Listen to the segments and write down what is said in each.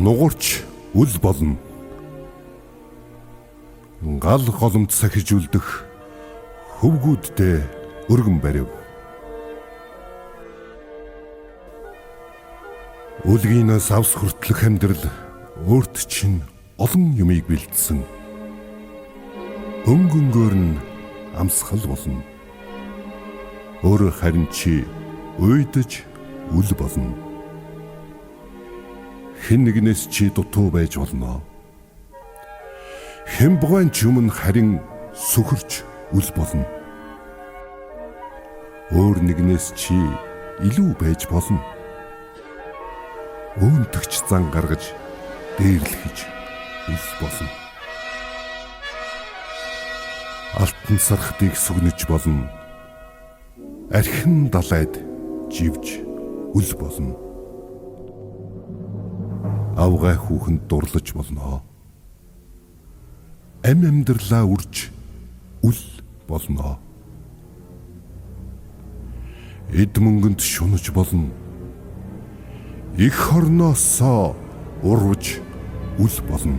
нугарч үл болно. Гал голомт сахиж үлдэх хөвгүүддээ өргөн барив. Үлгийнээс авс хүртлэх амьдрал өөрт чинь олон юмыг бэлдсэн. Өнгөнгөөр нь амсгал болно. Өөр харин чи уйдаж үл болно. Хэн нэгнээс чи дутуу байж болно. Хэмбгэн ч өмнө харин сүхэрч үл болно. Өөр нэгнээс чи илүү байж болно. Өөнтөгч зан гаргаж дээрлэхэж үл болно. Алтан сархтыг сүгнэж болно. Архин далайд живж үл болно. Авгай хүүхэнд дурлаж болно. Амьдралаа үрж үл болно. Эд мөнгөнд шунаж болно. Их хорноосоо урвж үл болно.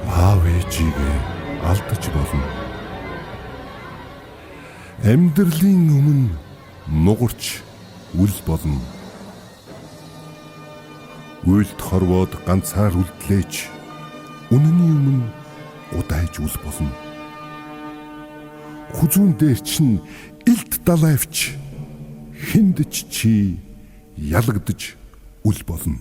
Аав ээжигээ алдаж болно. Амьдралын өмнө нугарч үл болно. Үйлд хорвоод ганцаар үлдлээч үнэний өмнө удайж үл болно. Хүзүүн дээр чинь илт далайвч хиндэж чи ялагдаж үл болно.